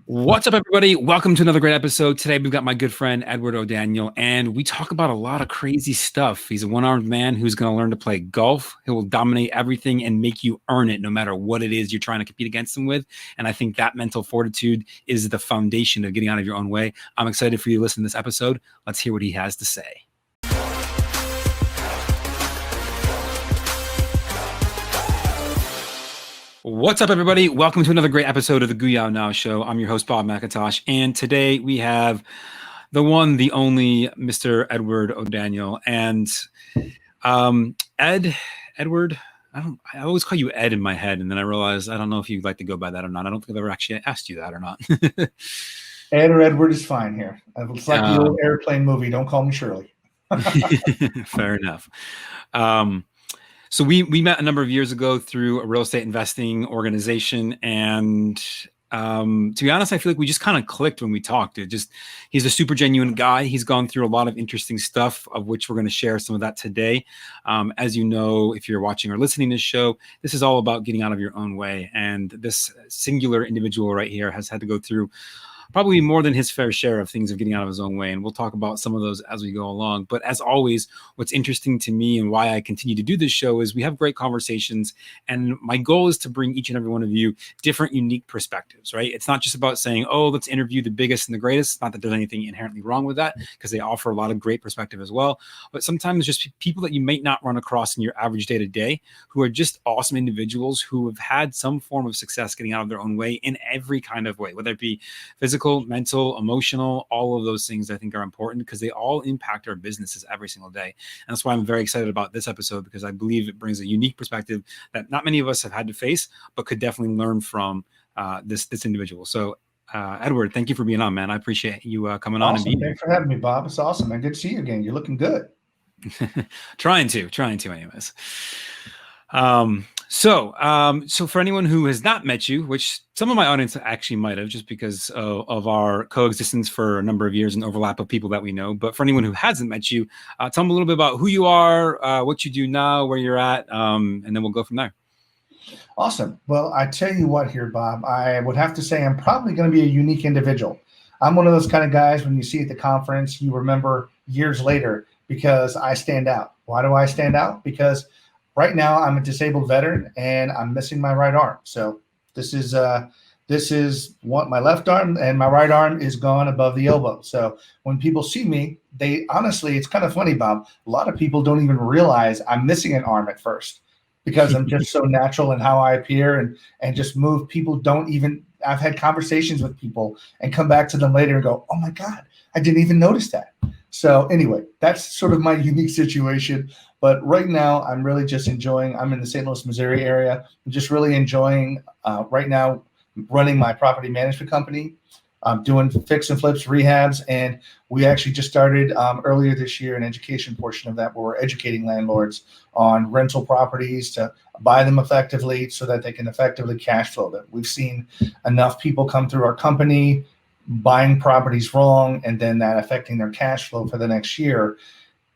What's up, everybody? Welcome to another great episode. Today, we've got my good friend, Edward O'Daniel, and we talk about a lot of crazy stuff. He's a one-armed man who's going to learn to play golf. He will dominate everything and make you earn it no matter what it is you're trying to compete against him with. And I think that mental fortitude is the foundation of getting out of your own way. I'm excited for you to listen to this episode. Let's hear what he has to say. What's up, everybody? Welcome to another great episode of the GOOYOW Now Show. I'm your host, Bob McIntosh, and today we have the one, the only Mr. Edward O'Daniel. And Edward, I always call you Ed in my head, and then I realized I don't know if you'd like to go by that or not. I don't think I've ever actually asked you that or not. Ed or Edward is fine here. It's like the old airplane movie. Don't call me Shirley. Fair enough. So we met a number of years ago through a real estate investing organization, and to be honest, I feel like we just kind of clicked when we talked. He's a super genuine guy. He's gone through a lot of interesting stuff, of which we're going to share some of that today. As you know, if you're watching or listening to this show, this is all about getting out of your own way. And this singular individual right here has had to go through probably more than his fair share of things of getting out of his own way. And we'll talk about some of those as we go along. But as always, what's interesting to me and why I continue to do this show is we have great conversations. And my goal is to bring each and every one of you different, unique perspectives, right? It's not just about saying, oh, let's interview the biggest and the greatest. Not that there's anything inherently wrong with that, because they offer a lot of great perspective as well. But sometimes just people that you might not run across in your average day to day, who are just awesome individuals who have had some form of success getting out of their own way in every kind of way, whether it be physical, mental, emotional, all of those things I think are important because they all impact our businesses every single day. And that's why I'm very excited about this episode, because I believe it brings a unique perspective that not many of us have had to face, but could definitely learn from this individual. So Edward, thank you for being on, man. I appreciate you coming on and being here. Thanks for having me, Bob. It's awesome, man. Good to see you again. You're looking good. Trying to anyways. So for anyone who has not met you, which some of my audience actually might have, just because of our coexistence for a number of years and overlap of people that we know. But for anyone who hasn't met you, tell them a little bit about who you are, what you do now, where you're at, and then we'll go from there. Awesome. Well, I tell you what here, Bob, I would have to say I'm probably going to be a unique individual. I'm one of those kind of guys when you see at the conference, you remember years later because I stand out. Why do I stand out? Because right now, I'm a disabled veteran, and I'm missing my right arm. So this is what my left arm, and my right arm is gone above the elbow. So when people see me, they honestly, it's kind of funny, Bob. A lot of people don't even realize I'm missing an arm at first because I'm just so natural in how I appear and just move. People don't even. I've had conversations with people and come back to them later and go, "Oh my God, I didn't even notice that." So anyway, that's sort of my unique situation. But right now, I'm really just enjoying. I'm in the St. Louis, Missouri area. I'm just really enjoying right now running my property management company. I'm doing fix and flips, rehabs, and we actually just started earlier this year an education portion of that where we're educating landlords on rental properties to buy them effectively so that they can effectively cash flow them. We've seen enough people come through our company buying properties wrong and then that affecting their cash flow for the next year.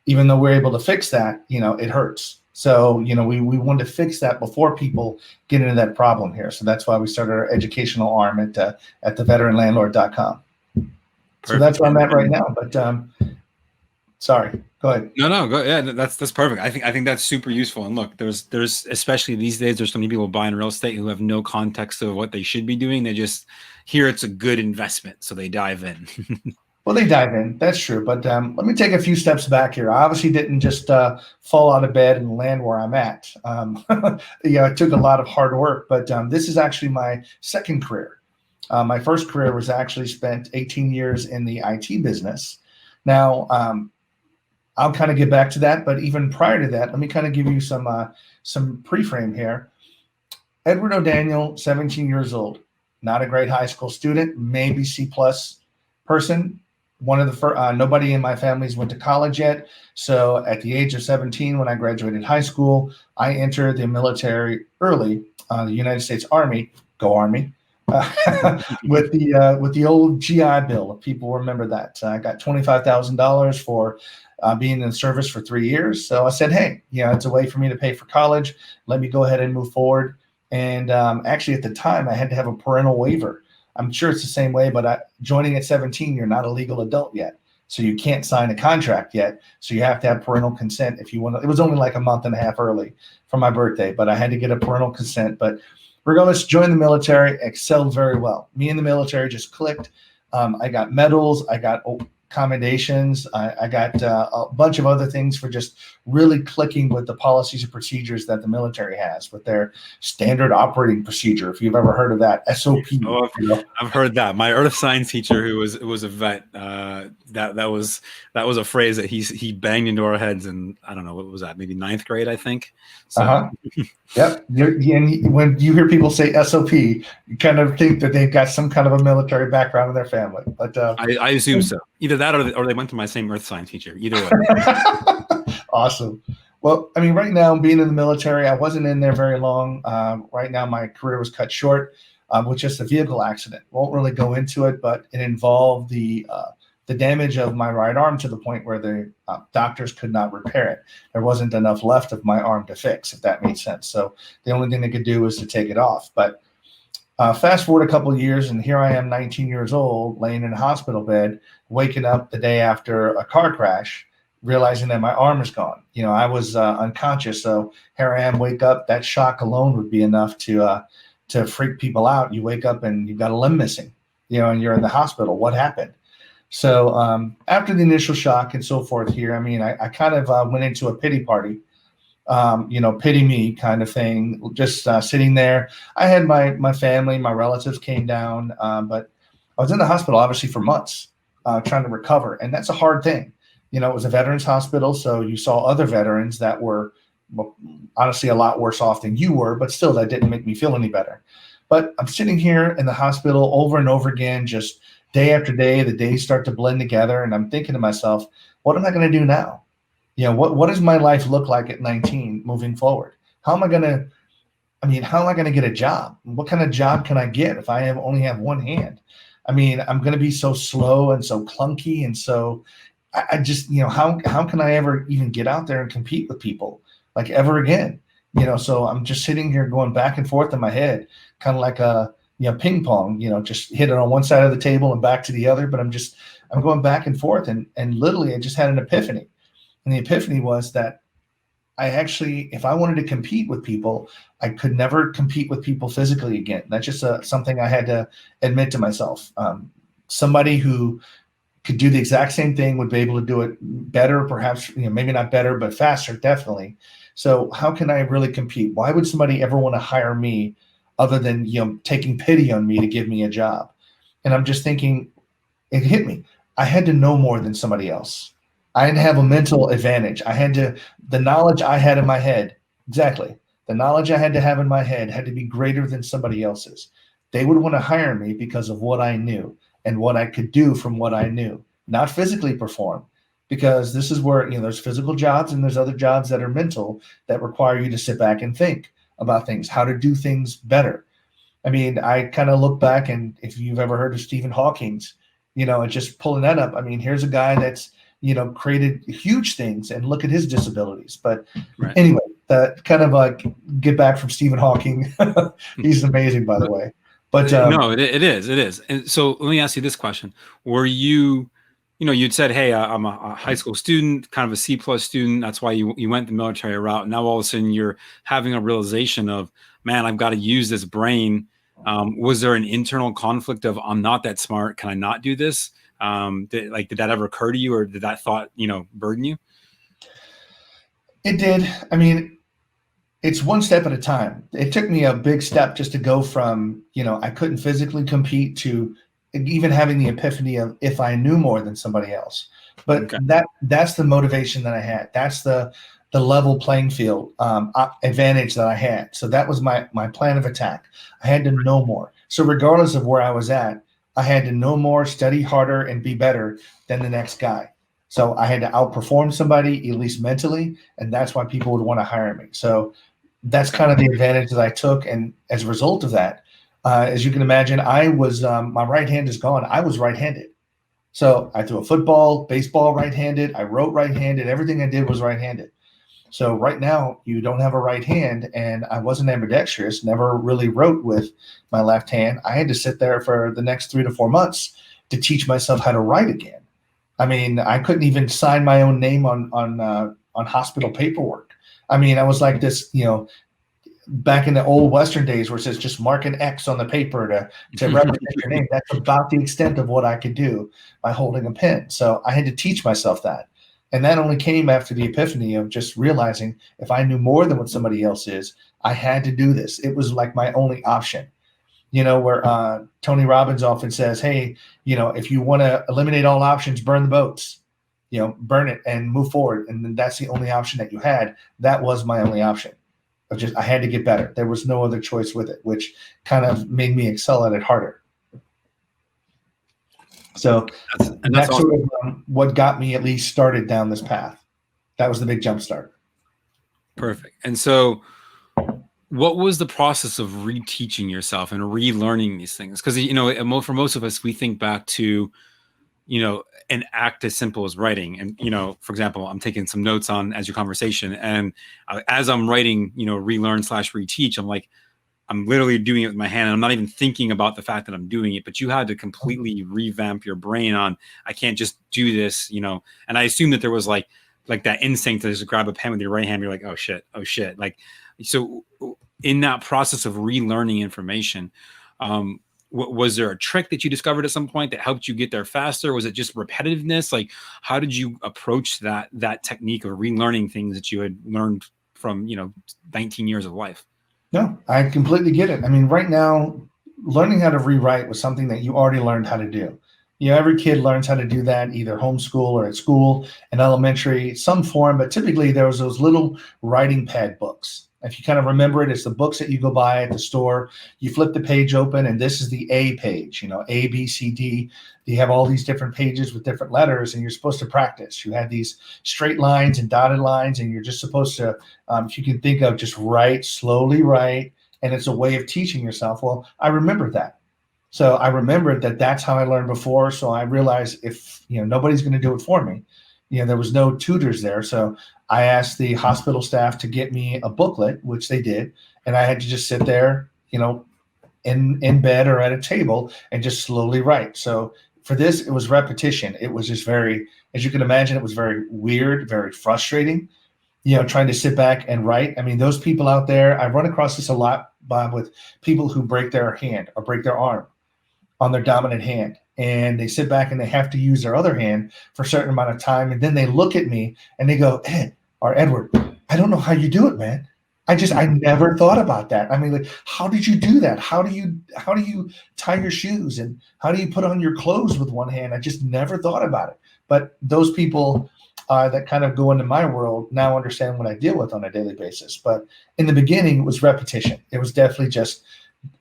Even though we're able to fix that, it hurts. So, we want to fix that before people get into that problem here. So that's why we started our educational arm at theveteranlandlord.com. So that's where I'm at right now. But sorry, go ahead. No, go. Yeah, that's perfect. I think that's super useful. And look, there's especially these days, there's so many people buying real estate who have no context of what they should be doing. They just hear it's a good investment, so they dive in. Well, they dive in. That's true. But let me take a few steps back here. I obviously didn't just fall out of bed and land where I'm at. It took a lot of hard work, but this is actually my second career. My first career was actually spent 18 years in the IT business. Now, I'll kind of get back to that. But even prior to that, let me kind of give you some pre-frame here. Edward O'Daniel, 17 years old, not a great high school student, maybe C+ person. One of the first, nobody in my families went to college yet. So at the age of 17, when I graduated high school, I entered the military early, the United States Army, go Army, with the old GI Bill. If people remember that. I got $25,000 for being in service for 3 years. So I said, hey, it's a way for me to pay for college. Let me go ahead and move forward. And actually at the time, I had to have a parental waiver I'm sure it's the same way, but joining at 17, you're not a legal adult yet. So you can't sign a contract yet. So you have to have parental consent if you want to. It was only like a month and a half early for my birthday, but I had to get a parental consent. But regardless, joined the military, excelled very well. Me and the military just clicked. I got medals. I got commendations. I got a bunch of other things for just really clicking with the policies and procedures that the military has with their standard operating procedure. If you've ever heard of that, SOP. Oh, I've heard that. My earth science teacher, who was a vet, that was a phrase that he banged into our heads, and I don't know, what was that? Maybe ninth grade, I think. So. Yep. And when you hear people say SOP, you kind of think that they've got some kind of a military background in their family. But I assume so. Either that or they went to my same earth science teacher. Either way. Awesome. Well, I mean, right now, being in the military, I wasn't in there very long. Right now, my career was cut short with just a vehicle accident. Won't really go into it, but it involved the damage of my right arm to the point where the doctors could not repair it. There wasn't enough left of my arm to fix, if that made sense. So the only thing they could do was to take it off. But fast forward a couple of years, and here I am, 19 years old, laying in a hospital bed, waking up the day after a car crash, realizing that my arm is gone. You know, I was unconscious. So here I am, wake up. That shock alone would be enough to freak people out. You wake up and you've got a limb missing, you know, and you're in the hospital. What happened? So after the initial shock and so forth here, I mean, I kind of went into a pity party, pity me kind of thing, just sitting there. I had my family, my relatives came down, but I was in the hospital obviously for months trying to recover. And that's a hard thing. You know, it was a veterans hospital. So you saw other veterans that were honestly a lot worse off than you were, but still that didn't make me feel any better. But I'm sitting here in the hospital over and over again, just day after day. The days start to blend together, and I'm thinking to myself, what am I going to do now? You know, what does my life look like at 19 moving forward? How am I going to get a job? What kind of job can I get if I only have one hand? I mean, I'm going to be so slow and so clunky. And so I just, you know, how can I ever even get out there and compete with people like ever again? You know, so I'm just sitting here going back and forth in my head, kind of like a, ping pong, just hit it on one side of the table and back to the other. But I'm going back and forth. And literally I just had an epiphany. And the epiphany was that I actually, if I wanted to compete with people, I could never compete with people physically again. That's just something I had to admit to myself. Somebody who could do the exact same thing would be able to do it better, perhaps, maybe not better, but faster, definitely. So how can I really compete? Why would somebody ever want to hire me other than, taking pity on me to give me a job? And I'm just thinking, it hit me. I had to know more than somebody else. I had to have a mental advantage. The knowledge I had in my head, exactly. The knowledge I had to have in my head had to be greater than somebody else's. They would want to hire me because of what I knew and what I could do from what I knew, not physically perform. Because this is where, there's physical jobs and there's other jobs that are mental that require you to sit back and think about things, how to do things better. I mean, I kind of look back, and if you've ever heard of Stephen Hawking's, and just pulling that up, I mean, here's a guy that's, created huge things, and look at his disabilities. But right. Anyway, that kind of like get back from Stephen Hawking. He's amazing, by the way. But no, it is. And so let me ask you this question. Were you, you'd said, hey, I'm a high school student, kind of a C+ student. That's why you went the military route. Now all of a sudden you're having a realization of, man, I've got to use this brain. Was there an internal conflict of, I'm not that smart, can I not do this? Did that ever occur to you, or did that thought, burden you? It did. I mean, it's one step at a time. It took me a big step just to go from, I couldn't physically compete to even having the epiphany of if I knew more than somebody else. But okay. That's the motivation that I had. That's the level playing field advantage that I had. So that was my plan of attack. I had to know more. So regardless of where I was at, I had to know more, study harder, and be better than the next guy. So I had to outperform somebody, at least mentally, and that's why people would want to hire me. So that's kind of the advantage that I took. And as a result of that, as you can imagine, I was my right hand is gone. I was right-handed. So I threw a football, baseball right-handed. I wrote right-handed. Everything I did was right-handed. So right now you don't have a right hand, and I wasn't ambidextrous, never really wrote with my left hand. I had to sit there for the next 3 to 4 months to teach myself how to write again. I mean, I couldn't even sign my own name on hospital paperwork. I mean, I was like this, back in the old Western days where it says just mark an X on the paper to represent your name. That's about the extent of what I could do by holding a pen. So I had to teach myself that. And that only came after the epiphany of just realizing if I knew more than what somebody else is, I had to do this. It was like my only option. Where Tony Robbins often says, hey, if you want to eliminate all options, burn the boats, burn it and move forward. And then that's the only option that you had. That was my only option. I had to get better. There was no other choice with it, which kind of made me excel at it harder. So that's awesome. Sort of what got me at least started down this path. That was the big jump start. Perfect. And so what was the process of reteaching yourself and relearning these things? Because, for most of us, we think back to, an act as simple as writing. And, for example, I'm taking some notes as your conversation. And as I'm writing, relearn/reteach, I'm literally doing it with my hand. And I'm not even thinking about the fact that I'm doing it, but you had to completely revamp your brain on, I can't just do this, and I assume that there was like that instinct to just grab a pen with your right hand. You're like, oh shit. So in that process of relearning information, was there a trick that you discovered at some point that helped you get there faster? Was it just repetitiveness? Like, how did you approach that technique of relearning things that you had learned from, 19 years of life? No, I completely get it. I mean, right now, learning how to rewrite was something that you already learned how to do. Every kid learns how to do that, either homeschool or at school, in elementary, some form, but typically there was those little writing pad books. If you kind of remember it, it's the books that you go buy at the store. You flip the page open, and this is the A page, A, B, C, D. You have all these different pages with different letters, and you're supposed to practice. You have these straight lines and dotted lines, and you're just supposed to, if you can think of, just write, slowly write, and it's a way of teaching yourself. Well, I remember that. So I remembered that that's how I learned before. So I realized if, nobody's going to do it for me, there was no tutors there. So I asked the hospital staff to get me a booklet, which they did. And I had to just sit there, in bed or at a table and just slowly write. So for this, it was repetition. It was just very, as you can imagine, it was very weird, very frustrating, trying to sit back and write. I mean, those people out there, I run across this a lot, Bob, with people who break their hand or break their arm on their dominant hand. And they sit back and they have to use their other hand for a certain amount of time. And then they look at me and they go, Ed or Edward, I don't know how you do it, man. I never thought about that. I mean, like, how did you do that? How do you tie your shoes, and how do you put on your clothes with one hand? I just never thought about it. But those people that kind of go into my world now understand what I deal with on a daily basis. But in the beginning, it was repetition. It was definitely just,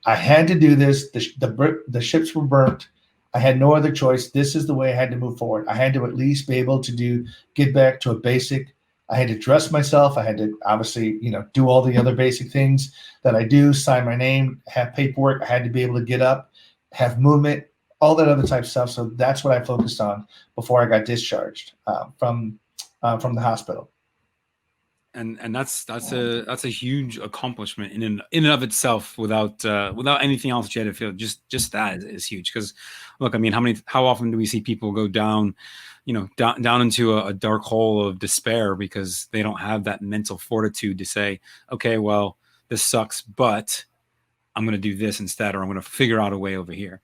I had to do this. The ships were burnt. I had no other choice. This is the way I had to move forward. I had to at least be able to get back to a basic. I had to dress myself. I had to obviously, do all the other basic things that I do, sign my name, have paperwork. I had to be able to get up, have movement, all that other type of stuff. So that's what I focused on before I got discharged from the hospital. And that's a huge accomplishment in and of itself. Without anything else that you had to feel, just that is huge. Because look, I mean, how often do we see people go down into a dark hole of despair because they don't have that mental fortitude to say, okay, well, this sucks, but I'm going to do this instead, or I'm going to figure out a way over here.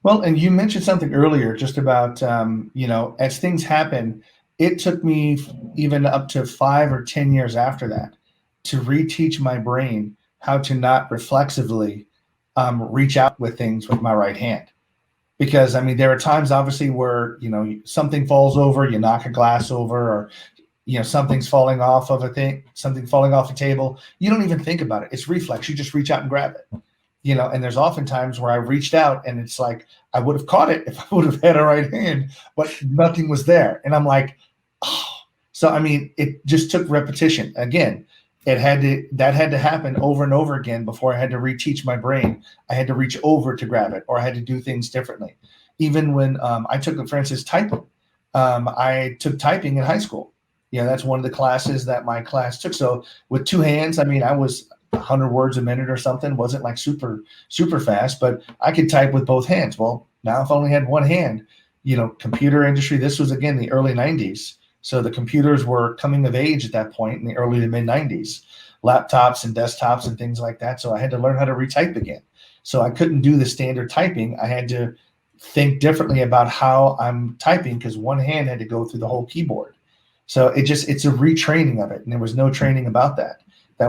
Well, and you mentioned something earlier just about, as things happen, it took me even up to 5 or 10 years after that to reteach my brain how to not reflexively reach out with things with my right hand. Because, I mean, there are times, obviously, where, something falls over, you knock a glass over, or, something's falling off of something falling off a table. You don't even think about it. It's reflex. You just reach out and grab it. And there's often times where I reached out and it's like, I would have caught it if I would have had a right hand, but nothing was there. And I'm like, oh. So, I mean, it just took repetition. Again, that had to happen over and over again before I had to reteach my brain. I had to reach over to grab it, or I had to do things differently. Even when I took, for instance, typing. I took typing in high school. That's one of the classes that my class took. So with two hands, I mean, I was 100 words a minute or something. Wasn't like super, super fast, but I could type with both hands. Well, now if I only had one hand, computer industry, this was again the early 90s. So the computers were coming of age at that point in the early to mid 90s, laptops and desktops and things like that. So I had to learn how to retype again. So I couldn't do the standard typing. I had to think differently about how I'm typing because one hand had to go through the whole keyboard. So it's a retraining of it. And there was no training about that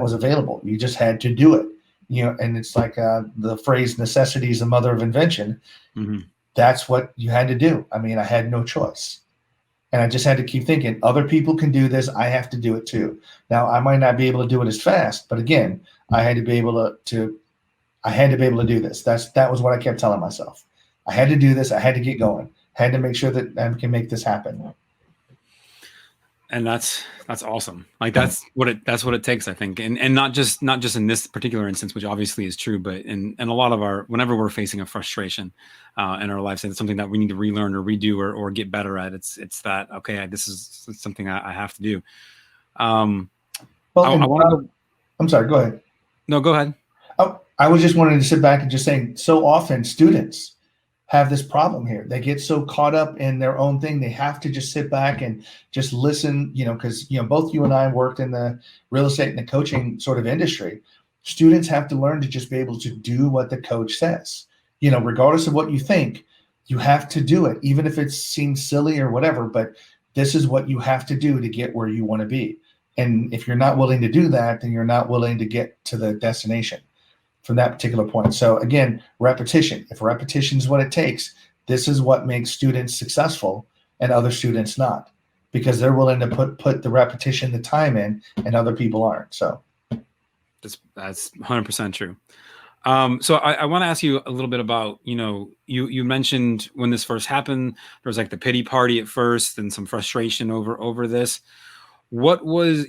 was available. You just had to do it, and it's like the phrase necessity is the mother of invention. Mm-hmm. That's what you had to do. I mean, I had no choice. And I just had to keep thinking, other people can do this. I have to do it too. Now, I might not be able to do it as fast, but again, I had to be able to do this. That was what I kept telling myself. I had to do this. I had to get going. I had to make sure that I can make this happen. And that's awesome. Like that's what it takes, I think. And not just in this particular instance, which obviously is true, but in a lot of whenever we're facing a frustration in our lives, and it's something that we need to relearn or redo or get better at, it's that, okay, this is something I have to do. I want to go. I'm sorry, go ahead. No, go ahead. Oh, I was just wanting to sit back and just saying, so often students have this problem here. They get so caught up in their own thing. They have to just sit back and just listen, because, both you and I worked in the real estate and the coaching sort of industry. Students have to learn to just be able to do what the coach says, regardless of what you think, you have to do it, even if it seems silly or whatever, but this is what you have to do to get where you want to be. And if you're not willing to do that, then you're not willing to get to the destination from that particular point. So again, repetition. If repetition is what it takes, this is what makes students successful and other students not, because they're willing to put the repetition, the time in, and other people aren't. So that's 100% true. So I want to ask you a little bit about, you mentioned when this first happened, there was like the pity party at first and some frustration over this. What was,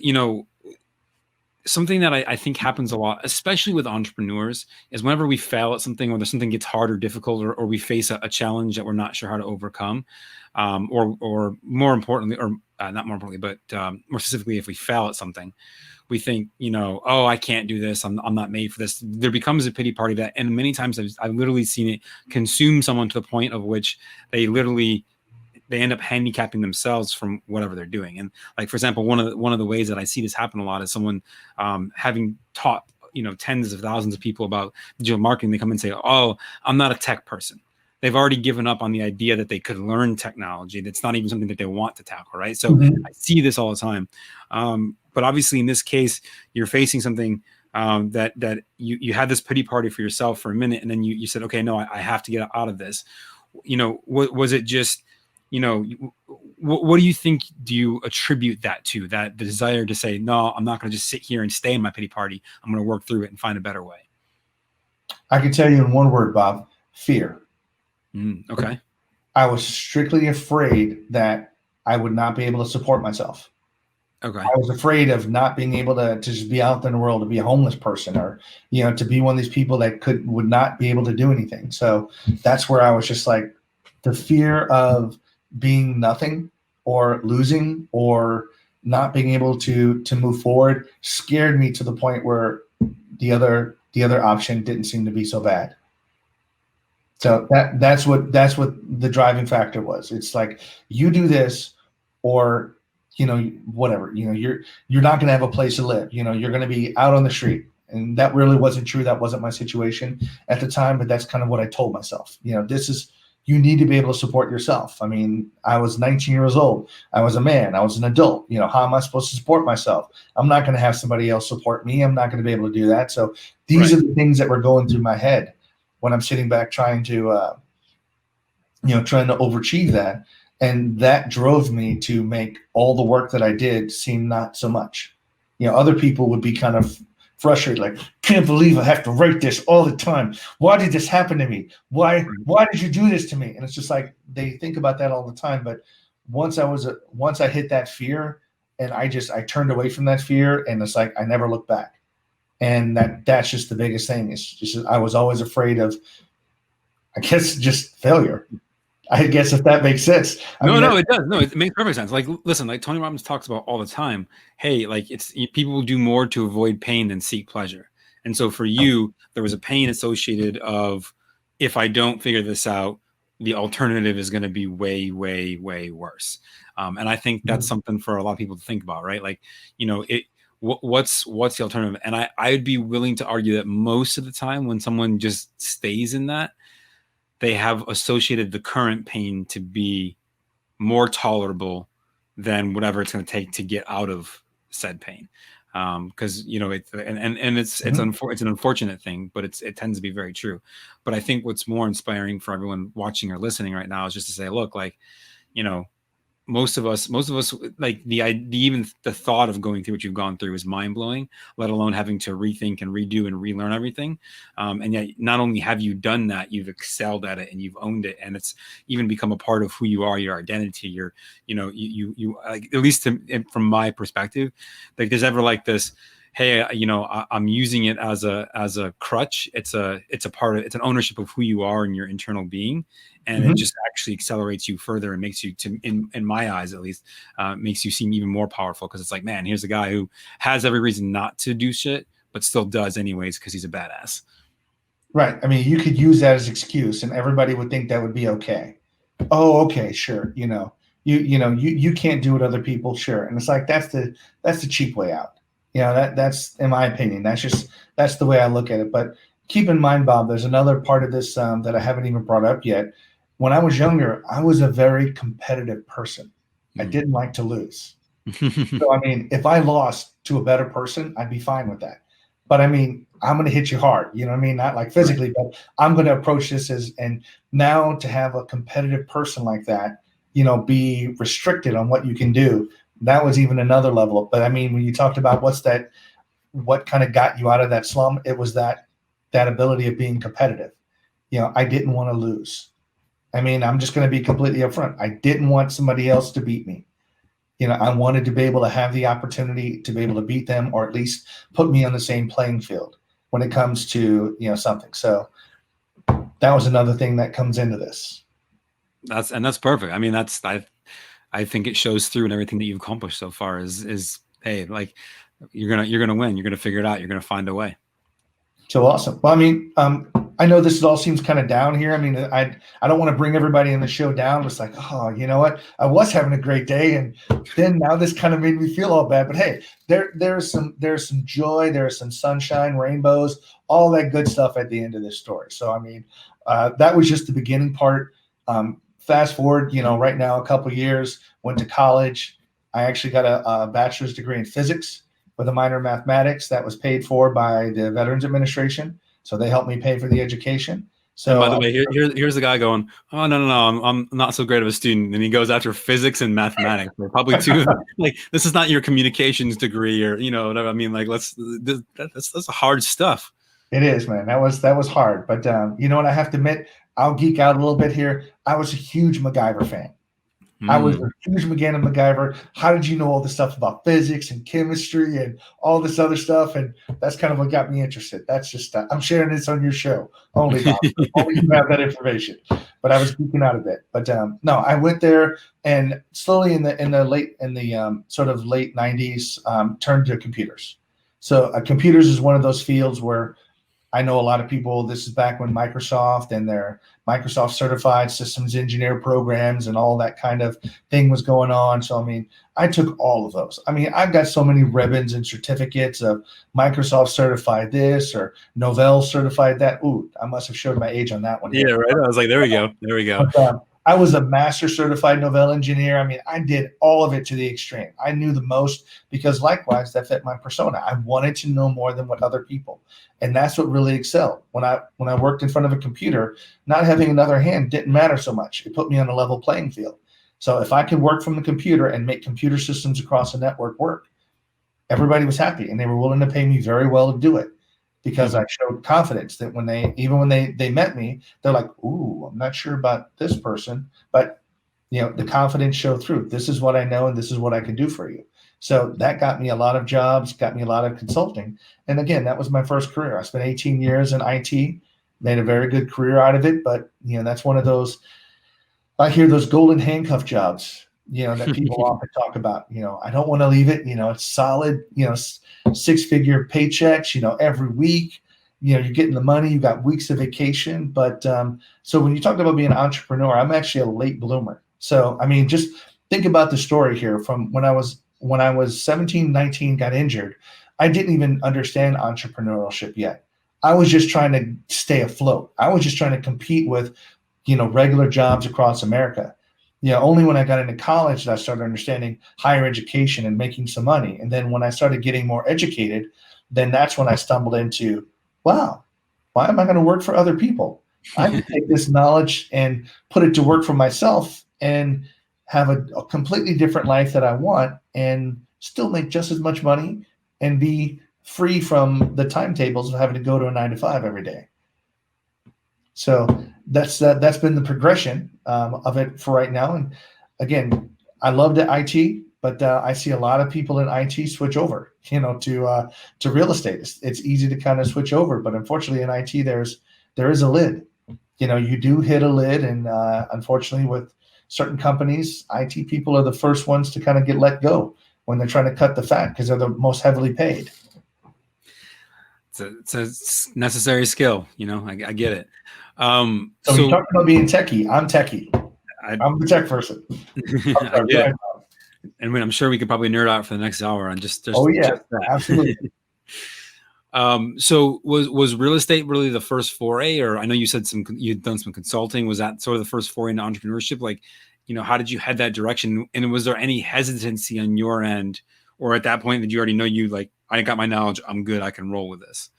something that I think happens a lot, especially with entrepreneurs, is whenever we fail at something, or there's something gets hard or difficult, or we face a challenge that we're not sure how to overcome, or more importantly, or not more importantly, but more specifically, if we fail at something, we think, oh, I can't do this. I'm not made for this. There becomes a pity party that, and many times I've literally seen it consume someone to the point of which they end up handicapping themselves from whatever they're doing. And like, for example, one of the ways that I see this happen a lot is someone having taught, tens of thousands of people about digital marketing. They come and say, oh, I'm not a tech person. They've already given up on the idea that they could learn technology. That's not even something that they want to tackle. Right. So I see this all the time. But obviously in this case, you're facing something that you had this pity party for yourself for a minute. And then you said, okay, no, I have to get out of this. Was it just, what do you think, do you attribute that to, that the desire to say, no, I'm not going to just sit here and stay in my pity party. I'm going to work through it and find a better way? I can tell you in one word, Bob: fear. Okay. I was strictly afraid that I would not be able to support myself. Okay. I was afraid of not being able to just be out in the world, to be a homeless person, or, to be one of these people that would not be able to do anything. So that's where I was just like, the fear of being nothing or losing or not being able to move forward scared me to the point where the other option didn't seem to be so bad. So that's what the driving factor was. It's like, you do this or, whatever, you're not going to have a place to live. You're going to be out on the street. And that really wasn't true. That wasn't my situation at the time, but that's kind of what I told myself. You need to be able to support yourself. I mean, I was 19 years old. I was a man. I was an adult. How am I supposed to support myself? I'm not going to have somebody else support me. I'm not going to be able to do that. So these are the things that were going through my head when I'm sitting back trying to overachieve that. And that drove me to make all the work that I did seem not so much. Other people would be kind of frustrated, like, can't believe I have to write this all the time. Why did this happen to me? Why did you do this to me? And it's just like, they think about that all the time. But once I hit that fear, and I turned away from that fear, and it's like, I never looked back. And that's just the biggest thing. It's just, I was always afraid of, I guess, just failure. I guess if that makes sense. I No, mean, no, it does. No, it makes perfect sense. Like, listen, like Tony Robbins talks about all the time. Hey, like people will do more to avoid pain than seek pleasure. And so for you, there was a pain associated of, if I don't figure this out, the alternative is going to be way, way, way worse. And I think that's something for a lot of people to think about, right? Like, what's the alternative? And I'd be willing to argue that most of the time when someone just stays in that, they have associated the current pain to be more tolerable than whatever it's going to take to get out of said pain. Because it's an unfortunate thing, but it tends to be very true. But I think what's more inspiring for everyone watching or listening right now is just to say, look, like, most of us, like even the thought of going through what you've gone through is mind blowing, let alone having to rethink and redo and relearn everything. And yet not only have you done that, you've excelled at it and you've owned it. And it's even become a part of who you are, your identity, you like, at least from my perspective, like there's ever like this, hey, I'm using it as a crutch. It's an ownership of who you are and your internal being. And it just actually accelerates you further and makes you, in my eyes at least, makes you seem even more powerful. Because it's like, man, here's a guy who has every reason not to do shit, but still does anyways because he's a badass. Right. I mean, you could use that as an excuse, and everybody would think that would be okay. Oh, okay, sure. You can't do what other people, sure. And it's like that's the cheap way out. That's in my opinion. That's the way I look at it. But keep in mind, Bob, there's another part of this that I haven't even brought up yet. When I was younger, I was a very competitive person. I didn't like to lose. So, I mean, if I lost to a better person, I'd be fine with that. But I mean, I'm going to hit you hard. You know what I mean? Not like physically, but I'm going to approach this and now to have a competitive person like that, be restricted on what you can do. That was even another level. But I mean, when you talked about what kind of got you out of that slum, it was that ability of being competitive. I didn't want to lose. I mean, I'm just going to be completely upfront. I didn't want somebody else to beat me. I wanted to be able to have the opportunity to be able to beat them, or at least put me on the same playing field when it comes to, something. So that was another thing that comes into this. That's perfect. I mean, I think it shows through in everything that you've accomplished so far is, hey, like you're going to win. You're going to figure it out. You're going to find a way. So awesome. Well, I mean, I know this all seems kind of down here. I mean, I don't want to bring everybody in the show down. It's like, oh, you know what? I was having a great day, and then now this kind of made me feel all bad. But hey, there's some joy, there's some sunshine, rainbows, all that good stuff at the end of this story. So I mean, that was just the beginning part. Fast forward, right now, a couple of years, went to college. I actually got a bachelor's degree in physics with a minor in mathematics that was paid for by the Veterans Administration. So they helped me pay for the education. So, and by the way, here's the guy going, oh, no, I'm not so great of a student. And he goes after physics and mathematics. Probably two, like, this is not your communications degree or, whatever. I mean, like, that's hard stuff. It is, man. That was hard. But you know what? I have to admit, I'll geek out a little bit here. I was a huge MacGyver fan. I was a huge MacGyver. How did you know all this stuff about physics and chemistry and all this other stuff? And that's kind of what got me interested. That's just I'm sharing this on your show. Only Bob. Only you have that information. But I was geeking out a bit. But no, I went there and slowly in the late sort of late 90s turned to computers. So computers is one of those fields where I know a lot of people. This is back when Microsoft and their Microsoft certified systems engineer programs and all that kind of thing was going on. So, I mean, I took all of those. I mean, I've got so many ribbons and certificates of Microsoft certified this or Novell certified that. Ooh, I must have showed my age on that one. Yeah, right. I was like, there we go. There we go. But, I was a master certified Novell engineer. I mean, I did all of it to the extreme. I knew the most because likewise, that fit my persona. I wanted to know more than what other people. And that's what really excelled. When I worked in front of a computer, not having another hand didn't matter so much. It put me on a level playing field. So if I could work from the computer and make computer systems across the network work, everybody was happy and they were willing to pay me very well to do it. Because I showed confidence that when they met me, they're like, ooh, I'm not sure about this person, but the confidence showed through. This is what I know and this is what I can do for you. So that got me a lot of jobs, got me a lot of consulting. And again, that was my first career. I spent 18 years in IT, made a very good career out of it. But that's one of those I hear those golden handcuff jobs, that people often talk about. I don't want to leave it. It's solid, 6-figure paychecks, every week. You're getting the money, you got weeks of vacation. But so when you talk about being an entrepreneur, I'm actually a late bloomer. So, I mean, just think about the story here from when I was 17, 19, got injured. I didn't even understand entrepreneurship yet. I was just trying to stay afloat. I was just trying to compete with regular jobs across America. Only when I got into college that I started understanding higher education and making some money. And then when I started getting more educated, then that's when I stumbled into, wow, why am I going to work for other people? I can take this knowledge and put it to work for myself and have a completely different life that I want and still make just as much money and be free from the timetables of having to go to a 9 to 5 every day. So that's been the progression of it for right now. And again, I love the IT, but I see a lot of people in IT switch over, to real estate. It's easy to kind of switch over, but unfortunately in IT there is a lid. You do hit a lid, and unfortunately with certain companies, IT people are the first ones to kind of get let go when they're trying to cut the fat because they're the most heavily paid. It's a necessary skill, I get it. So you talked about being techie. I'm techie. I'm the tech person. I get it. And I'm sure we could probably nerd out for the next hour on just that. Absolutely. So was real estate really the first foray, or I know you said you'd done some consulting. Was that sort of the first foray into entrepreneurship? Like, how did you head that direction? And was there any hesitancy on your end, or at that point did you already know I got my knowledge, I'm good, I can roll with this?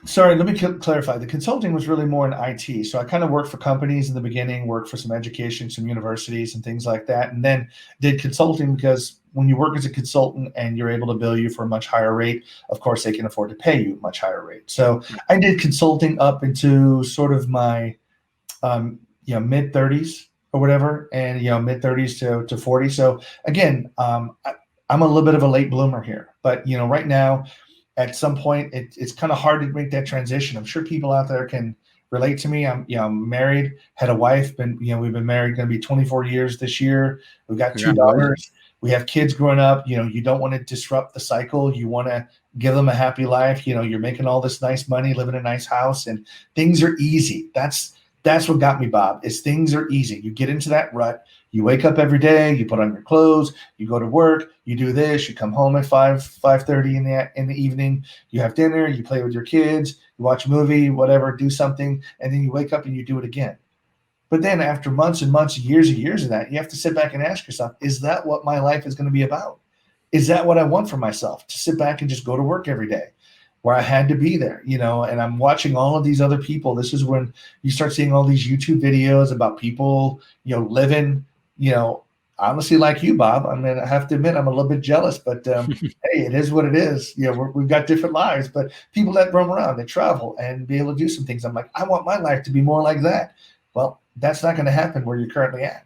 Sorry, let me clarify. The consulting was really more in IT. So I kind of worked for companies in the beginning, worked for some education, some universities and things like that. And then did consulting because when you work as a consultant and you're able to bill you for a much higher rate, of course, they can afford to pay you a much higher rate. So I did consulting up into sort of my, mid 30s or whatever, and, mid 30s to 40. So again, I'm a little bit of a late bloomer here, but, right now, at some point, it's kind of hard to make that transition. I'm sure people out there can relate to me. I'm married, had a wife, we've been married, going to be 24 years this year. We've got 2 daughters. We have kids growing up. You don't want to disrupt the cycle. You want to give them a happy life. You're making all this nice money, living in a nice house, and things are easy. That's what got me, Bob, is things are easy. You get into that rut. You wake up every day, you put on your clothes, you go to work, you do this, you come home at 5:30 in the evening, you have dinner, you play with your kids, you watch a movie, whatever, do something, and then you wake up and you do it again. But then after months and months, years and years of that, you have to sit back and ask yourself, is that what my life is going to be about? Is that what I want for myself? To sit back and just go to work every day? Where I had to be there, and I'm watching all of these other people. This is when you start seeing all these YouTube videos about people, living, honestly, like you, Bob. I mean, I have to admit, I'm a little bit jealous, but hey, it is what it is. We've got different lives, but people that roam around, they travel and be able to do some things. I'm like, I want my life to be more like that. Well, that's not going to happen where you're currently at.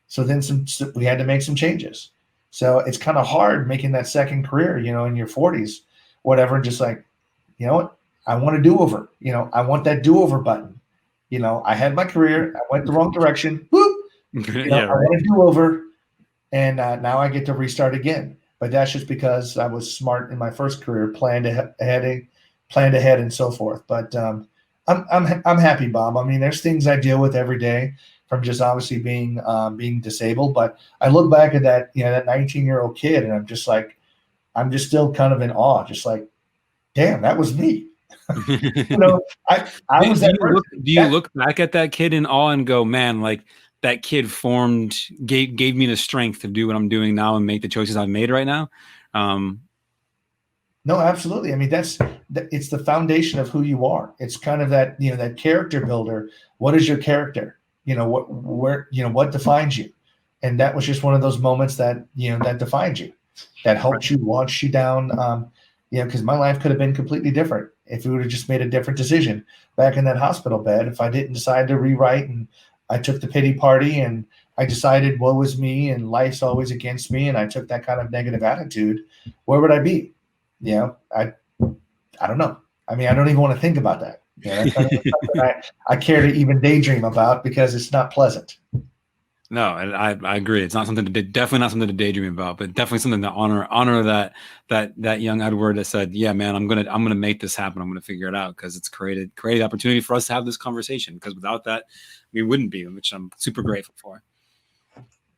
So then we had to make some changes. So it's kind of hard making that second career, in your 40s, whatever, just like, you know what? I want a do-over. I want that do-over button. I had my career. I went the wrong direction. Whoop. I want a do-over. And now I get to restart again. But that's just because I was smart in my first career, planned ahead and so forth. But I'm happy, Bob. I mean, there's things I deal with every day from just obviously being disabled. But I look back at that, that 19-year-old kid, and I'm just still kind of in awe, just like, damn, that was me. I was that person. Do you look back at that kid in awe and go, man, like that kid gave me the strength to do what I'm doing now and make the choices I've made right now? No, absolutely. I mean, it's the foundation of who you are. It's kind of that, that character builder. What is your character? What defines you? And that was just one of those moments that, that defined you, that helped you, launched you down. Because my life could have been completely different if we would have just made a different decision back in that hospital bed. If I didn't decide to rewrite and I took the pity party and I decided woe was me and life's always against me, and I took that kind of negative attitude, where would I be? I don't know. I mean, I don't even want to think about that. Yeah, that's not even something I care to even daydream about because it's not pleasant. No, I agree. It's not something to definitely not something to daydream about, but definitely something to honor that young Edward that said, "Yeah, man, I'm gonna make this happen. I'm gonna figure it out," because it's created opportunity for us to have this conversation. Because without that, we wouldn't be, which I'm super grateful for.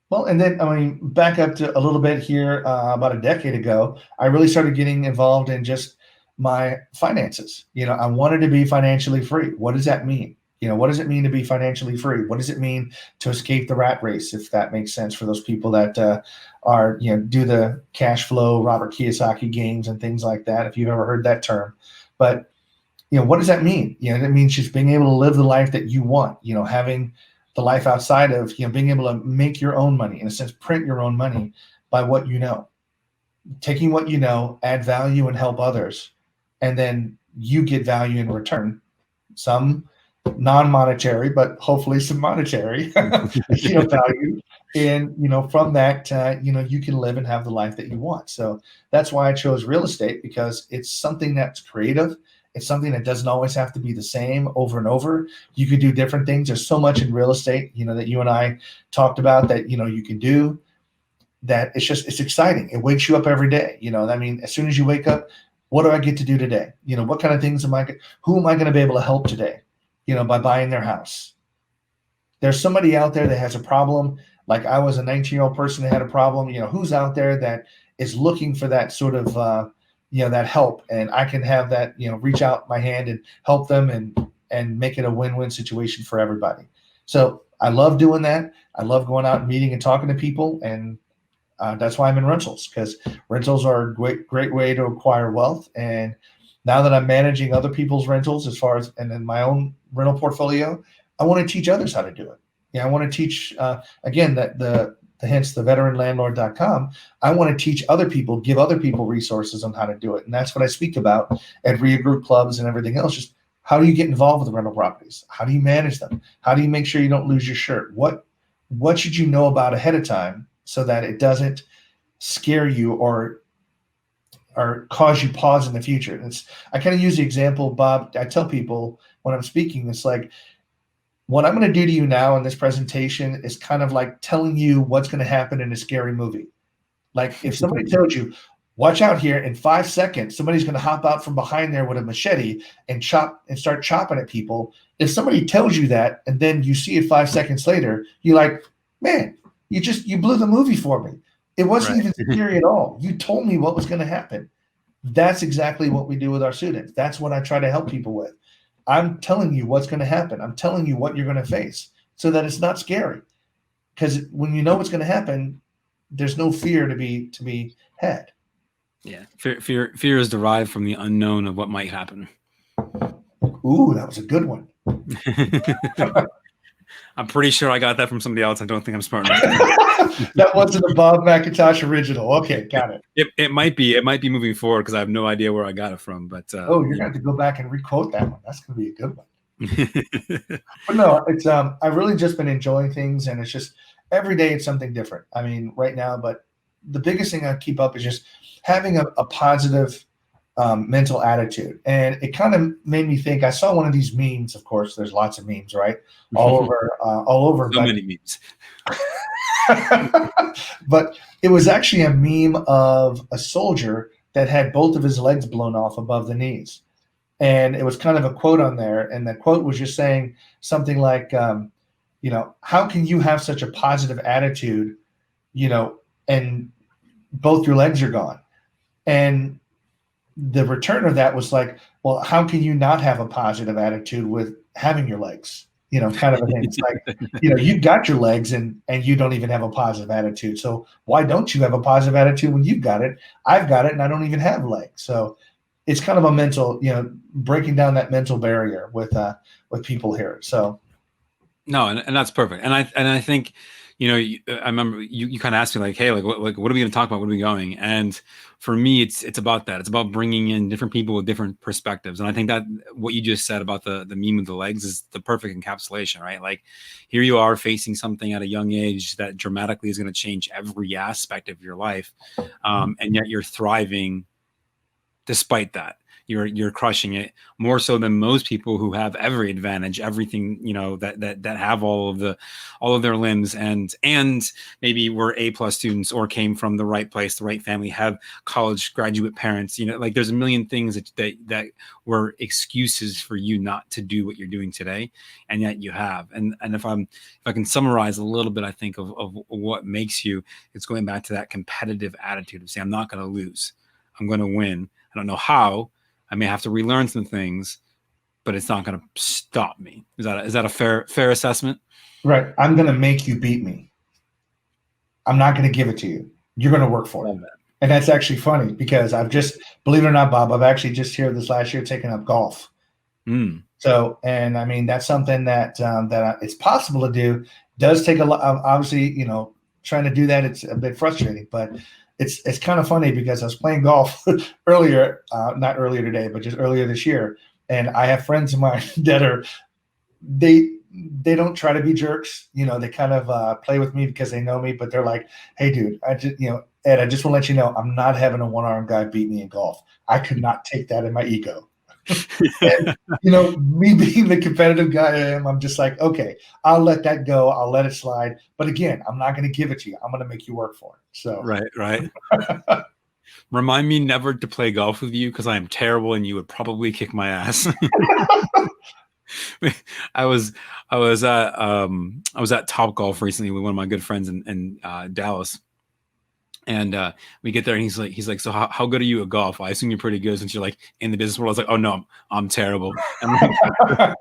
Well, and then, I mean, back up to a little bit here, about a decade ago, I really started getting involved in just my finances. I wanted to be financially free. What does that mean? What does it mean to be financially free? What does it mean to escape the rat race, if that makes sense for those people that do the cash flow, Robert Kiyosaki games and things like that, if you've ever heard that term. But, what does that mean? It means just being able to live the life that you want, having the life outside of, being able to make your own money, in a sense, print your own money by what you know, taking what you know, add value and help others. And then you get value in return, some non-monetary, but hopefully some monetary, value. And, from that, you can live and have the life that you want. So that's why I chose real estate, because it's something that's creative. It's something that doesn't always have to be the same over and over. You could do different things. There's so much in real estate, that you and I talked about that, you can do, that it's exciting. It wakes you up every day. I mean, as soon as you wake up, what do I get to do today? What kind of things who am I going to be able to help today? By buying their house. There's somebody out there that has a problem. Like I was a 19-year-old person that had a problem. Who's out there that is looking for that sort of, that help, and I can have that, reach out my hand and help them and make it a win-win situation for everybody. So I love doing that. I love going out and meeting and talking to people, and that's why I'm in rentals, because rentals are a great way to acquire wealth. And now that I'm managing other people's rentals and in my own rental portfolio, I want to teach others how to do it. I want to teach, again, hence the veteranlandlord.com. I want to teach other people, give other people resources on how to do it. And that's what I speak about at REIA group clubs and everything else. Just how do you get involved with the rental properties? How do you manage them? How do you make sure you don't lose your shirt? What should you know about ahead of time so that it doesn't scare you or cause you pause in the future? I kind of use the example, Bob. I tell people when I'm speaking, it's like, what I'm going to do to you now in this presentation is kind of like telling you what's going to happen in a scary movie. Like if somebody told you, watch out here, in 5 seconds, somebody's going to hop out from behind there with a machete and start chopping at people. If somebody tells you that, and then you see it 5 seconds later, you're like, man, you blew the movie for me. It wasn't even scary at all. You told me what was going to happen. That's exactly what we do with our students. That's what I try to help people with. I'm telling you what's going to happen. I'm telling you what you're going to face so that it's not scary. Because when you know what's going to happen, there's no fear to be had. Yeah. Fear is derived from the unknown of what might happen. Ooh, that was a good one. I'm pretty sure I got that from somebody else. I don't think I'm smart enough. That wasn't a Bob McIntosh original. Okay, got it. It might be. It might be moving forward because I have no idea where I got it from. But you're gonna have to go back and re-quote that one. That's gonna be a good one. But no, it's I've really just been enjoying things, and it's just every day it's something different. I mean, right now, but the biggest thing I keep up is just having a positive mental attitude. And it kind of made me think, I saw one of these memes. Of course, there's lots of memes, right? All over. So many memes. But it was actually a meme of a soldier that had both of his legs blown off above the knees. And it was kind of a quote on there. And the quote was just saying something like, how can you have such a positive attitude, and both your legs are gone? And the return of that was like, well, how can you not have a positive attitude with having your legs? Kind of a thing. It's like, you've got your legs and you don't even have a positive attitude. So why don't you have a positive attitude when you've got it? I've got it and I don't even have legs. So it's kind of a mental, breaking down that mental barrier with people here. So. No, and that's perfect. And I think, I remember you kind of asked me like, hey, what are we going to talk about? What are we going? And for me, it's about that. It's about bringing in different people with different perspectives. And I think that what you just said about the meme with the legs is the perfect encapsulation, right? Like here you are facing something at a young age that dramatically is going to change every aspect of your life. And yet you're thriving despite that. you're crushing it more so than most people who have every advantage, everything, that have all of their limbs, and maybe were A+ students or came from the right place, the right family, have college graduate parents. Like there's a million things that were excuses for you not to do what you're doing today, and yet you have. And if I can summarize a little bit, I think of what makes you, it's going back to that competitive attitude of saying, I'm not going to lose, I'm going to win. I don't know how. I may have to relearn some things, but it's not going to stop me. Is that a fair assessment? Right. I'm going to make you beat me. I'm not going to give it to you. You're going to work for it. And that's actually funny because believe it or not, Bob, I've actually just here this last year taken up golf. So, and I mean, that's something that it's possible to do. Does take a lot. Obviously, trying to do that, it's a bit frustrating, but it's kind of funny because I was playing golf earlier, not earlier today, but just earlier this year. And I have friends of mine that they don't try to be jerks. They kind of play with me because they know me, but they're like, hey, dude, Ed, I just want to let you know, I'm not having a one-armed guy beat me in golf. I could not take that in my ego. And, me being the competitive guy I am, I'm just like, okay, I'll let that go. I'll let it slide. But again, I'm not going to give it to you. I'm going to make you work for it. So right. Remind me never to play golf with you because I am terrible and you would probably kick my ass. I was at Top Golf recently with one of my good friends in Dallas. And we get there and he's like, so how good are you at golf? I assume you're pretty good since you're like in the business world. I was like, oh no, I'm terrible. And like,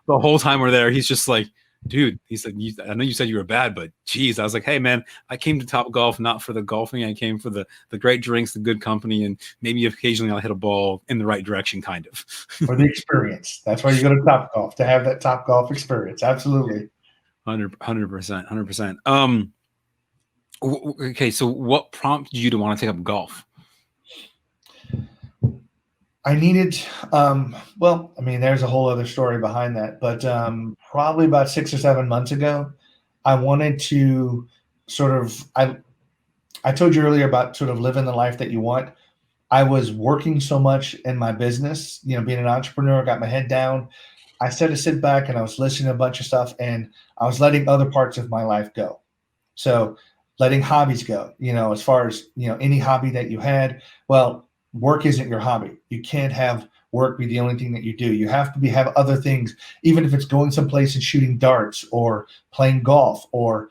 the whole time we're there, he's just like, dude, he said, I know you said you were bad, but geez, I was like, hey man, I came to Top Golf not for the golfing. I came for the great drinks, the good company, and maybe occasionally I'll hit a ball in the right direction, kind of. For the experience. That's why you go to Top Golf, to have that Top Golf experience. Absolutely. 100%. Okay, so what prompted you to want to take up golf? I needed, there's a whole other story behind that, but probably about 6 or 7 months ago, I wanted to I told you earlier about sort of living the life that you want. I was working so much in my business, being an entrepreneur, got my head down. I said to sit back and I was listening to a bunch of stuff and I was letting other parts of my life go. So letting hobbies go, as far as, any hobby that you had, well, work isn't your hobby. You can't have work be the only thing that you do. You have to have other things, even if it's going someplace and shooting darts or playing golf or,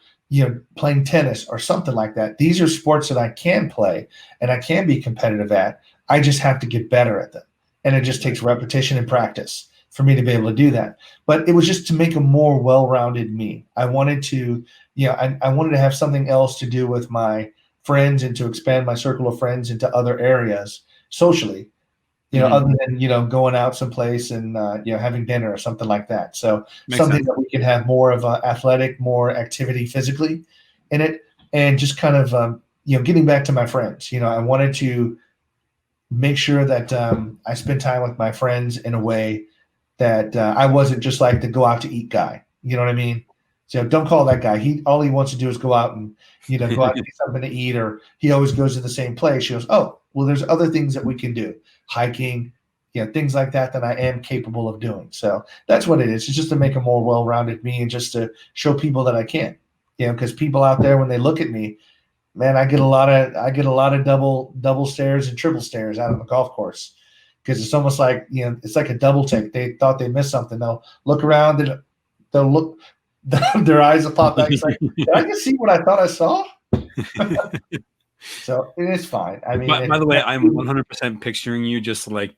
playing tennis or something like that. These are sports that I can play and I can be competitive at. I just have to get better at them. And it just takes repetition and practice for me to be able to do that. But it was just to make a more well-rounded me. I wanted to, I wanted to have something else to do with my friends and to expand my circle of friends into other areas socially, other than, going out someplace and, having dinner or something like that. So Makes something sense. that we can have more of athletic, more activity physically in it. And just kind of, getting back to my friends, I wanted to make sure that I spend time with my friends in a way that I wasn't just like the go out to eat guy. You know what I mean? So don't call that guy. All he wants to do is go out and, go out and get something to eat, or he always goes to the same place. She goes, oh, well, there's other things that we can do. Hiking, things like that I am capable of doing. So that's what it is. It's just to make a more well-rounded me and just to show people that I can, because people out there, when they look at me, man, I get a lot of double stares and triple stares out on the golf course. Because it's almost like, it's like a double take. They thought they missed something. They'll look around and they'll look, their eyes will pop back. It's like, did I just see what I thought I saw? So it is fine. I mean, by the way, I'm 100% picturing you just like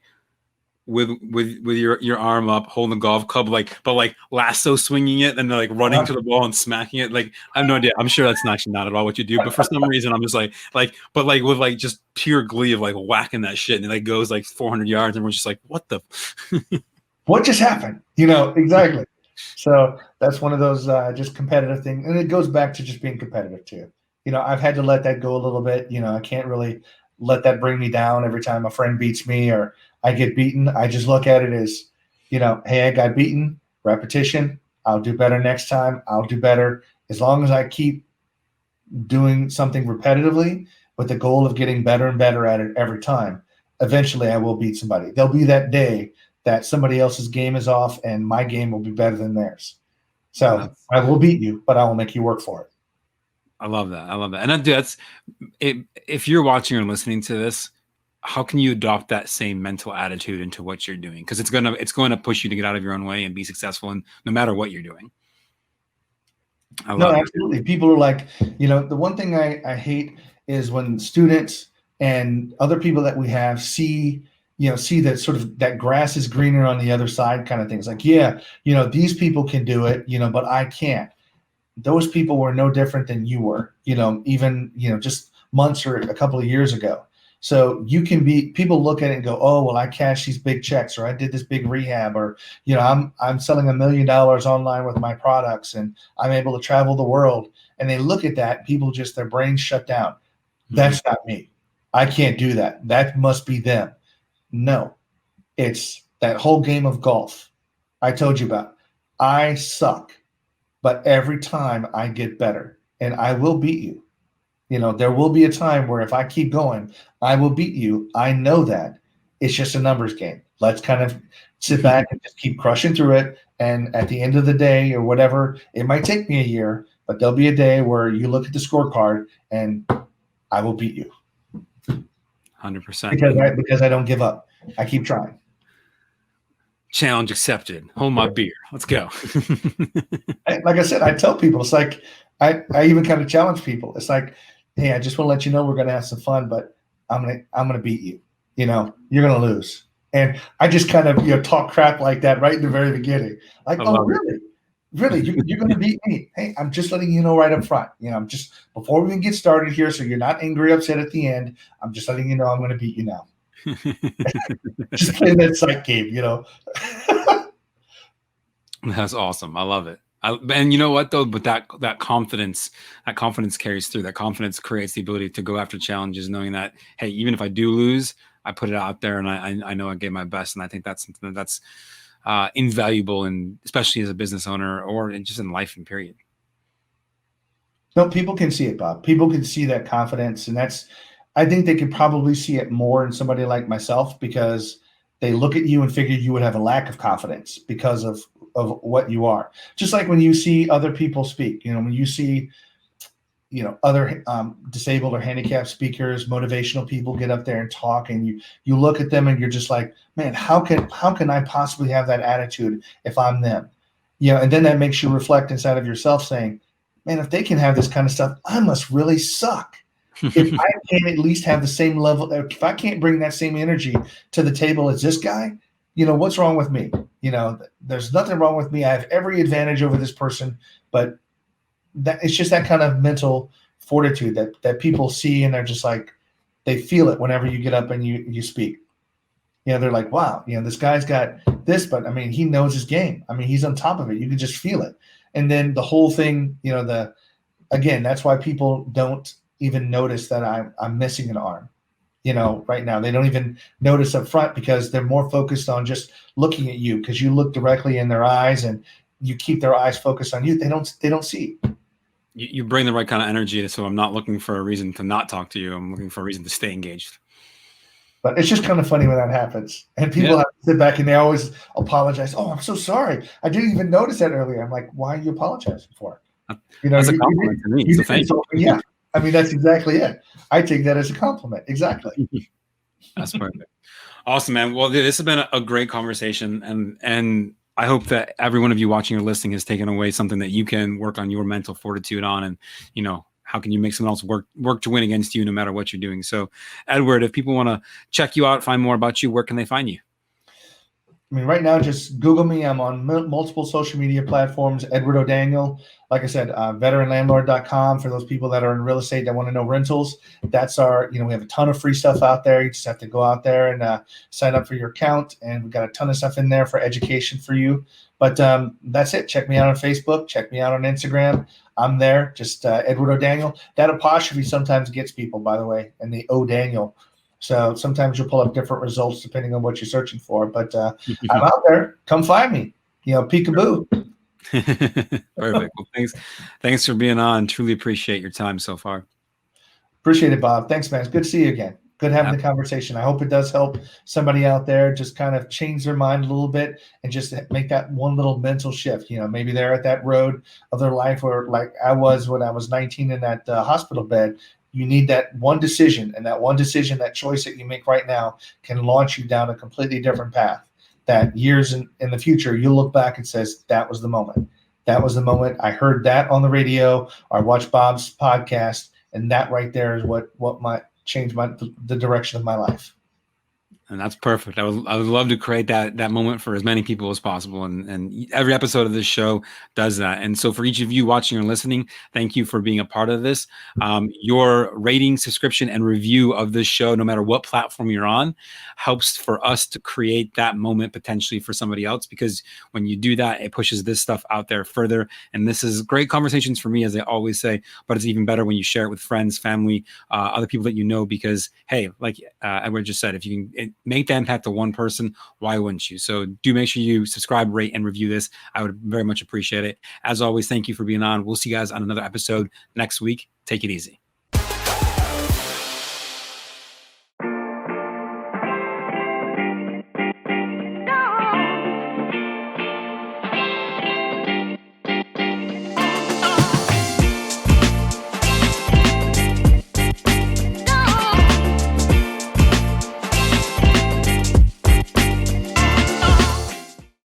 with your arm up, holding the golf club, but lasso swinging it, and then like running to the ball and smacking it. Like, I have no idea. I'm sure that's actually not at all what you do, but for some reason, I'm just with just pure glee of like whacking that shit, and it like goes like 400 yards, and we're just like, what the? What just happened? Exactly. So that's one of those just competitive things, and it goes back to just being competitive too. I've had to let that go a little bit. I can't really let that bring me down every time a friend beats me or I get beaten. I just look at it as, hey, I got beaten, repetition. I'll do better next time. I'll do better. As long as I keep doing something repetitively with the goal of getting better and better at it every time, eventually I will beat somebody. There'll be that day that somebody else's game is off and my game will be better than theirs. So I will beat you, but I will make you work for it. I love that. I love that. And that's it. If you're watching or listening to this, how can you adopt that same mental attitude into what you're doing? Because it's going to push you to get out of your own way and be successful, and no matter what you're doing. No, absolutely. People are like, the one thing I hate is when students and other people that we have see that sort of that grass is greener on the other side kind of things. Like, yeah, these people can do it, but I can't. Those people were no different than you were, even, just months or a couple of years ago. So people look at it and go, oh, well, I cashed these big checks, or I did this big rehab, or, I'm selling $1 million online with my products and I'm able to travel the world. And they look at that, people just, their brains shut down. Mm-hmm. That's not me. I can't do that. That must be them. No, it's that whole game of golf I told you about. I suck, but every time I get better, and I will beat you. There will be a time where if I keep going, I will beat you. I know that. It's just a numbers game. Let's kind of sit back and just keep crushing through it. And at the end of the day or whatever, it might take me a year, but there'll be a day where you look at the scorecard and I will beat you. 100%. Because I don't give up. I keep trying. Challenge accepted. Hold my beer. Let's go. Like I said, I tell people, it's like, I even kind of challenge people. It's like, hey, I just want to let you know we're going to have some fun, but I'm going to beat you. You're going to lose. And I just kind of, talk crap like that right in the very beginning. Like, oh, really? It. Really? You're going to beat me? Hey, I'm just letting you know right up front. I'm just, before we even get started here, so you're not angry, upset at the end, I'm just letting you know I'm going to beat you now. Just playing that psych game, That's awesome. I love it. And you know what though? But that confidence carries through. That confidence creates the ability to go after challenges, knowing that, hey, even if I do lose, I put it out there and I know I gave my best. And I think that's something that's invaluable, and especially as a business owner or just in life and period. No, people can see it, Bob. People can see that confidence, and I think they could probably see it more in somebody like myself, because they look at you and figure you would have a lack of confidence because of what you are. Just like when you see other people speak, when you see, other disabled or handicapped speakers, motivational people get up there and talk, and you look at them and you're just like, man, how can I possibly have that attitude if I'm them? And then that makes you reflect inside of yourself saying, man, if they can have this kind of stuff, I must really suck. If I can't at least have the same level, if I can't bring that same energy to the table as this guy, what's wrong with me? There's nothing wrong with me. I have every advantage over this person, but that it's just that kind of mental fortitude that people see, and they're just like, they feel it whenever you get up and you speak. They're like, wow, this guy's got this, but I mean, he knows his game. I mean, he's on top of it. You can just feel it. And then the whole thing, again, that's why people don't even notice that I'm missing an arm. Right now they don't even notice up front, because they're more focused on just looking at you, because you look directly in their eyes and you keep their eyes focused on you. They don't see. You bring the right kind of energy, so I'm not looking for a reason to not talk to you. I'm looking for a reason to stay engaged. But it's just kind of funny when that happens, and people have to sit back and they always apologize. Oh, I'm so sorry. I didn't even notice that earlier. I'm like, why are you apologizing for? That's a compliment to me. So thank you. Yeah. I mean, that's exactly it. I take that as a compliment. Exactly. That's perfect. Awesome, man. Well, this has been a great conversation, and I hope that every one of you watching or listening has taken away something that you can work on your mental fortitude on, and how can you make someone else work to win against you no matter what you're doing. So, Edward, if people want to check you out, find more about you, where can they find you? I mean, right now, just Google me. I'm on multiple social media platforms, Edward O'Daniel. Like I said, veteranlandlord.com for those people that are in real estate that want to know rentals. That's our, we have a ton of free stuff out there. You just have to go out there and sign up for your account. And we've got a ton of stuff in there for education for you. But that's it. Check me out on Facebook. Check me out on Instagram. I'm there, just Edward O'Daniel. That apostrophe sometimes gets people, by the way, and the O'Daniel. So sometimes you'll pull up different results depending on what you're searching for. But I'm out there. Come find me. Peekaboo. Perfect. Well, thanks for being on. Truly appreciate your time so far. Appreciate it, Bob. Thanks, man. It's good to see you again. Good having the conversation. I hope it does help somebody out there just kind of change their mind a little bit and just make that one little mental shift. Maybe they're at that road of their life where, like I was when I was 19 in that hospital bed. You need that one decision, and that one decision, that choice that you make right now can launch you down a completely different path. That years in the future, you'll look back and says, that was the moment. That was the moment I heard that on the radio, or I watched Bob's podcast, and that right there is what might change the direction of my life. And that's perfect. I would love to create that moment for as many people as possible. And every episode of this show does that. And so for each of you watching or listening, thank you for being a part of this. Your rating, subscription, and review of this show, no matter what platform you're on, helps for us to create that moment potentially for somebody else. Because when you do that, it pushes this stuff out there further. And this is great conversations for me, as I always say, but it's even better when you share it with friends, family, other people that you know, because, hey, like Edward just said, if you can make the impact of one person, why wouldn't you? So do make sure you subscribe, rate, and review this. I would very much appreciate it. As always, thank you for being on. We'll see you guys on another episode next week. Take it easy.